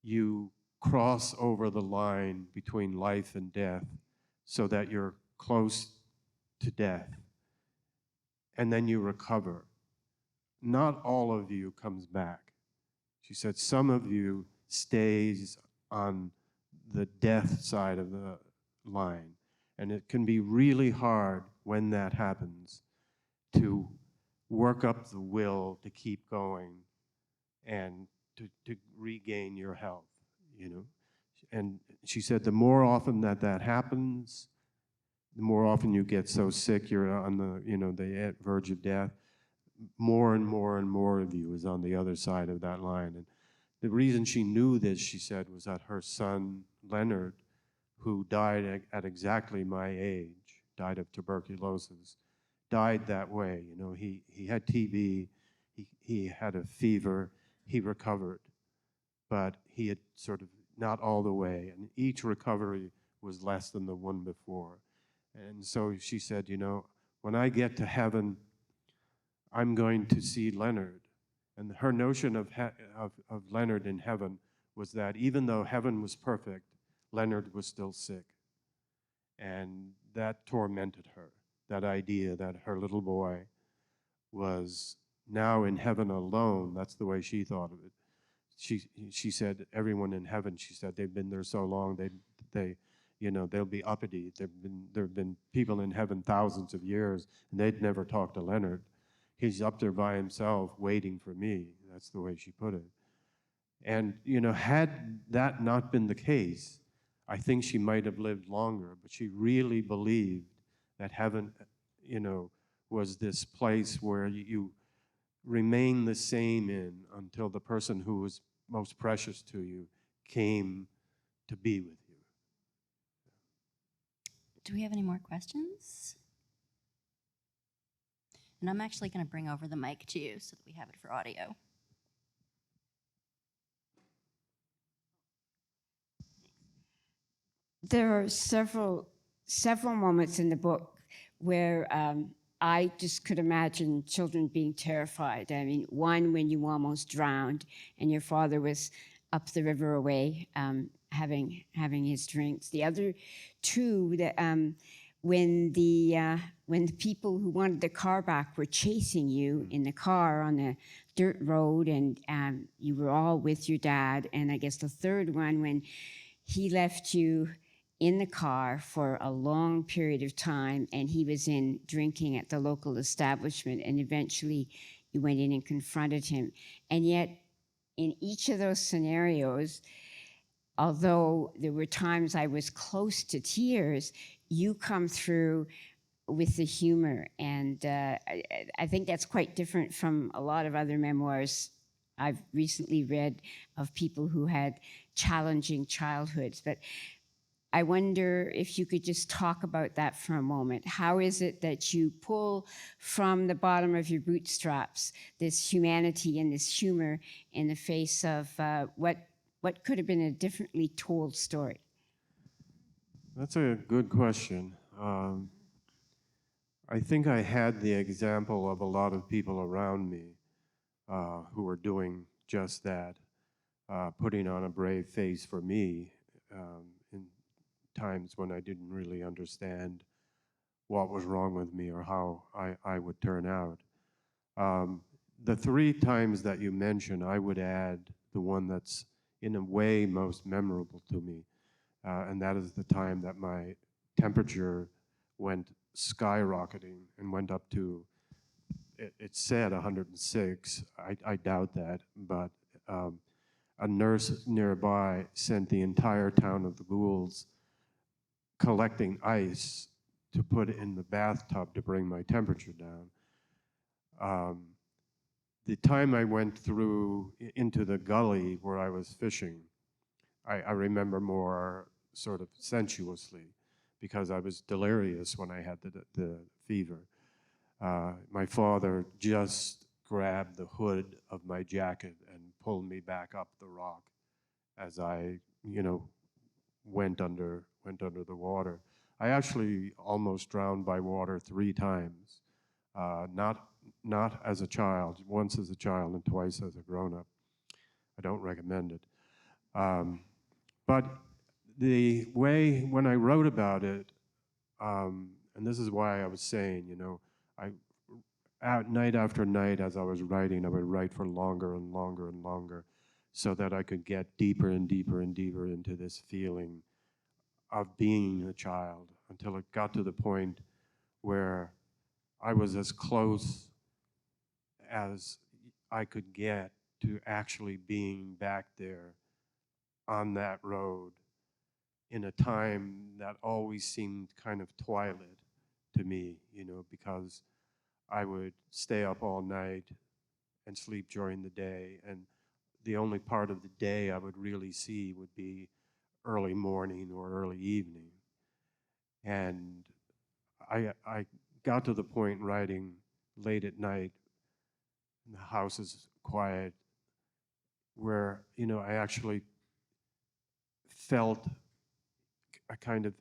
you cross over the line between life and death so that you're close to death, and then you recover, not all of you comes back. She said some of you stays on the death side of the line, and it can be really hard when that happens to work up the will to keep going and to regain your health, you know. And she said the more often that happens, the more often you get so sick you're on the verge of death, more and more and more of you is on the other side of that line. And the reason she knew this, she said, was that her son Leonard, who died at exactly my age, died of tuberculosis, died that way. You know, he had TB, he had a fever, he recovered, but he had sort of not all the way, and each recovery was less than the one before. And so she said, you know, when I get to heaven, I'm going to see Leonard. And her notion of Leonard in heaven was that even though heaven was perfect, Leonard was still sick. And that tormented her, that idea that her little boy was now in heaven alone. That's the way she thought of it. She said everyone in heaven, she said, they've been there so long, they'll be uppity. There've been people in heaven thousands of years, and they'd never talk to Leonard. He's up there by himself waiting for me. That's the way she put it. And, you know, had that not been the case, I think she might have lived longer, but she really believed that heaven, you know, was this place where you remain the same in until the person who was most precious to you came to be with you. Do we have any more questions? And I'm actually going to bring over the mic to you so that we have it for audio. There are several moments in the book where I just could imagine children being terrified. I mean, one when you almost drowned and your father was up the river away having his drinks. The other two, that when the people who wanted the car back were chasing you in the car on the dirt road, and you were all with your dad. And I guess the third one, when he left you in the car for a long period of time, and he was in drinking at the local establishment, and eventually you went in and confronted him. And yet, in each of those scenarios, although there were times I was close to tears, you come through with the humor. And I think that's quite different from a lot of other memoirs I've recently read of people who had challenging childhoods. But I wonder if you could just talk about that for a moment. How is it that you pull from the bottom of your bootstraps this humanity and this humor in the face of what could have been a differently told story? That's a good question. I think I had the example of a lot of people around me who were doing just that, putting on a brave face for me in times when I didn't really understand what was wrong with me or how I would turn out. The three times that you mentioned, I would add the one that's in a way most memorable to me, and that is the time that my temperature went skyrocketing and went up to, it said 106. I doubt that, but a nurse nearby sent the entire town of the Goulds collecting ice to put in the bathtub to bring my temperature down. The time I went through into the gully where I was fishing, I remember more sort of sensuously, because I was delirious when I had the fever. My father just grabbed the hood of my jacket and pulled me back up the rock as I, went under the water. I actually almost drowned by water 3 times. Not as a child, once as a child and twice as a grown-up. I don't recommend it. But the way, when I wrote about it, and this is why I was saying, night after night as I was writing, I would write for longer and longer and longer so that I could get deeper and deeper and deeper into this feeling of being a child, until it got to the point where I was as close as I could get to actually being back there on that road in a time that always seemed kind of twilight to me, because I would stay up all night and sleep during the day, and the only part of the day I would really see would be early morning or early evening. And I got to the point writing late at night, and the house is quiet, where, I actually felt a kind of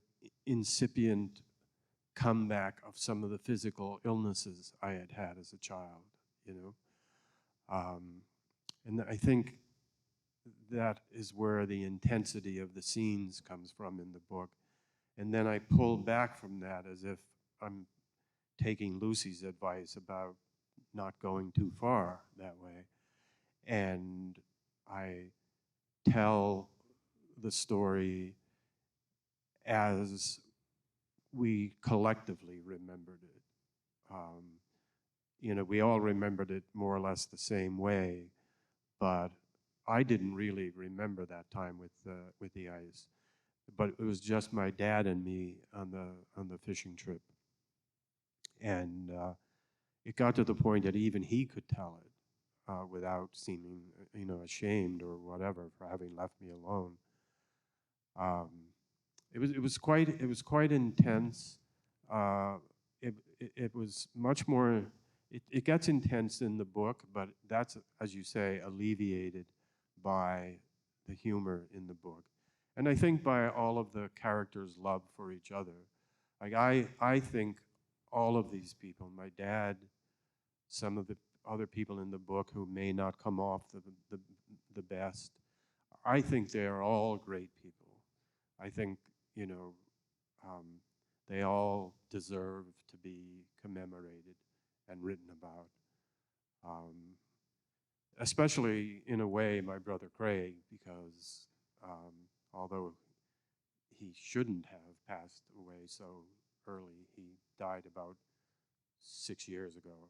incipient comeback of some of the physical illnesses I had had as a child, And I think that is where the intensity of the scenes comes from in the book. And then I pull back from that as if I'm taking Lucy's advice about not going too far that way. And I tell the story as we collectively remembered it. We all remembered it more or less the same way, but I didn't really remember that time with the ice. But it was just my dad and me on the fishing trip, and it got to the point that even he could tell it without seeming, ashamed or whatever for having left me alone. It was quite intense. It was much more. It gets intense in the book, but that's, as you say, alleviated by the humor in the book, and I think by all of the characters' love for each other. Like I think all of these people, my dad, some of the other people in the book who may not come off the best, I think they are all great people. I think, they all deserve to be commemorated and written about. Especially, in a way, my brother Craig, because although he shouldn't have passed away so early, he died about 6 years ago.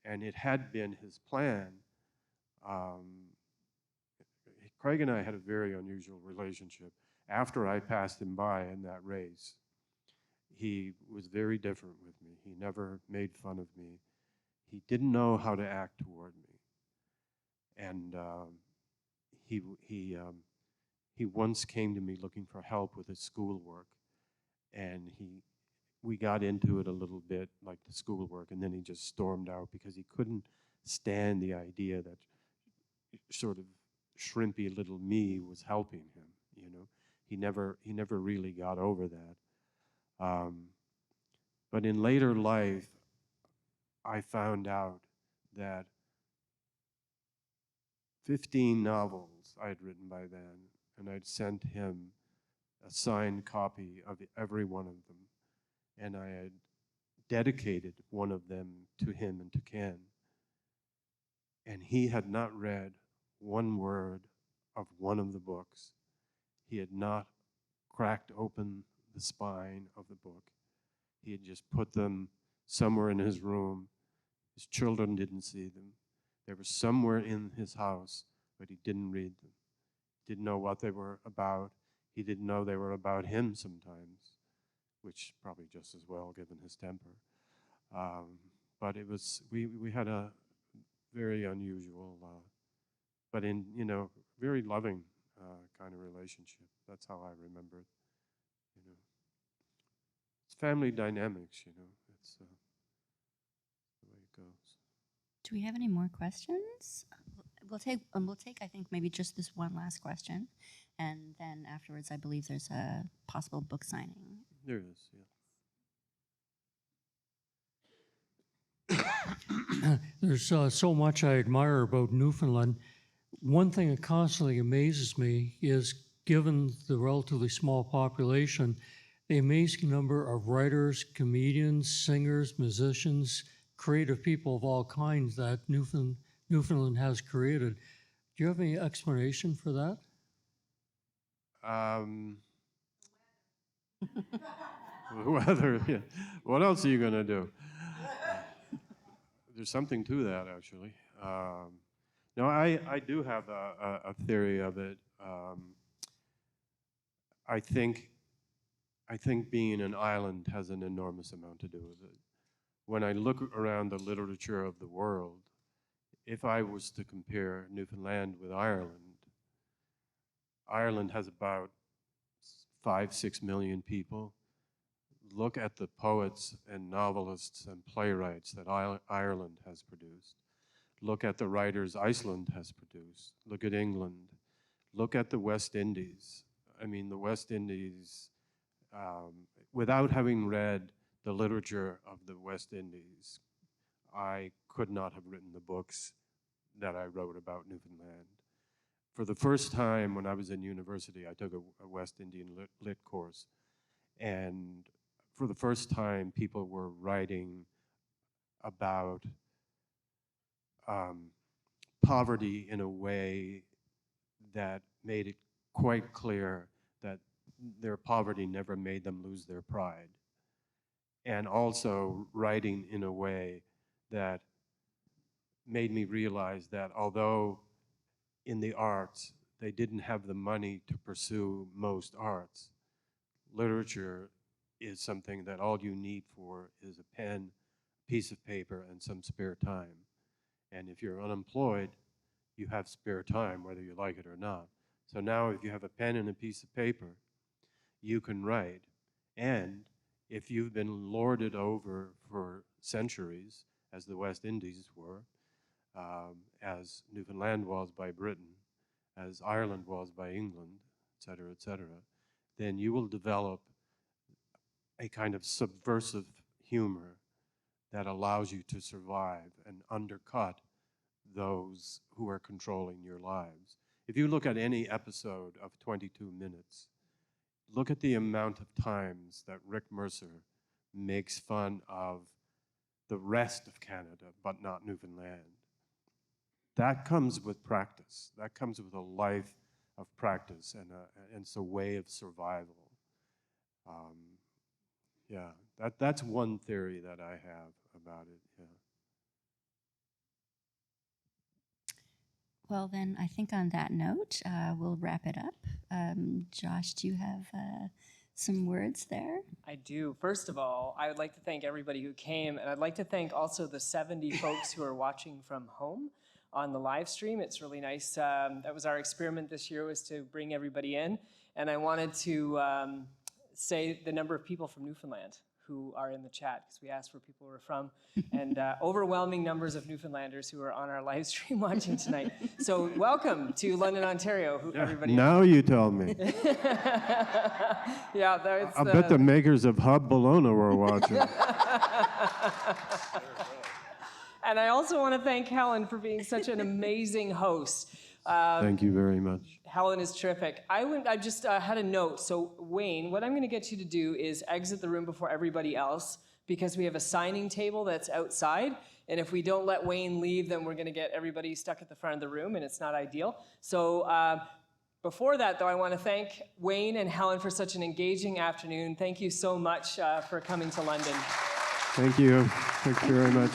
And it had been his plan. Craig and I had a very unusual relationship. After I passed him by in that race, he was very different with me. He never made fun of me. He didn't know how to act toward me. And he once came to me looking for help with his schoolwork, and we got into it a little bit, like the schoolwork, and then he just stormed out because he couldn't stand the idea that sort of shrimpy little me was helping him. He never really got over that. But in later life, I found out that 15 novels I had written by then, and I'd sent him a signed copy of every one of them, and I had dedicated one of them to him and to Ken. And he had not read one word of one of the books. He had not cracked open the spine of the book. He had just put them somewhere in his room. His children didn't see them. They were somewhere in his house, but he didn't read them. Didn't know what they were about. He didn't know they were about him sometimes, which probably just as well given his temper. But it was, we had a very unusual, but very loving kind of relationship. That's how I remember it. You know, it's family dynamics. You know, it's the way it goes. Do we have any more questions? We'll take I think maybe just this one last question, and then afterwards I believe there's a possible book signing. There it is. Yeah. There's so much I admire about Newfoundland. One thing that constantly amazes me is, given the relatively small population, the amazing number of writers, comedians, singers, musicians, creative people of all kinds that Newfoundland has created. Do you have any explanation for that? Weather. Yeah. What else are you going to do? There's something to that, actually. No, I do have a theory of it. I think being an island has an enormous amount to do with it. When I look around the literature of the world, if I was to compare Newfoundland with Ireland, Ireland has about 5-6 million people. Look at the poets and novelists and playwrights that Ireland has produced. Look at the writers Iceland has produced. Look at England. Look at the West Indies. I mean, the West Indies, without having read the literature of the West Indies, I could not have written the books that I wrote about Newfoundland. For the first time when I was in university, I took a West Indian lit course, and for the first time, people were writing about poverty in a way that made it quite clear that their poverty never made them lose their pride. And also writing in a way that made me realize that although in the arts they didn't have the money to pursue most arts, literature is something that all you need for is a pen, a piece of paper, and some spare time. And if you're unemployed, you have spare time, whether you like it or not. So now if you have a pen and a piece of paper, you can write. And if you've been lorded over for centuries, as the West Indies were, as Newfoundland was by Britain, as Ireland was by England, et cetera, then you will develop a kind of subversive humor that allows you to survive and undercut those who are controlling your lives. If you look at any episode of 22 Minutes, look at the amount of times that Rick Mercer makes fun of the rest of Canada, but not Newfoundland. That comes with practice. That comes with a life of practice, and it's a way of survival. Yeah, that's one theory that I have about it. Yeah. Well, then I think on that note, we'll wrap it up. Josh, do you have some words there? I do. First of all, I would like to thank everybody who came, and I'd like to thank also the 70 folks who are watching from home on the live stream. It's really nice. That was our experiment this year, was to bring everybody in, and I wanted to say the number of people from Newfoundland who are in the chat, because we asked where people were from, and overwhelming numbers of Newfoundlanders who are on our live stream watching tonight. So welcome to London, Ontario, everybody. Now you tell me. Yeah, that's I bet the makers of Hub Bologna were watching. And I also want to thank Helen for being such an amazing host. Thank you very much. Helen is terrific. I just had a note. So Wayne, what I'm going to get you to do is exit the room before everybody else, because we have a signing table that's outside. And if we don't let Wayne leave, then we're going to get everybody stuck at the front of the room, and it's not ideal. So before that, though, I want to thank Wayne and Helen for such an engaging afternoon. Thank you so much for coming to London. Thank you. Thank you very much.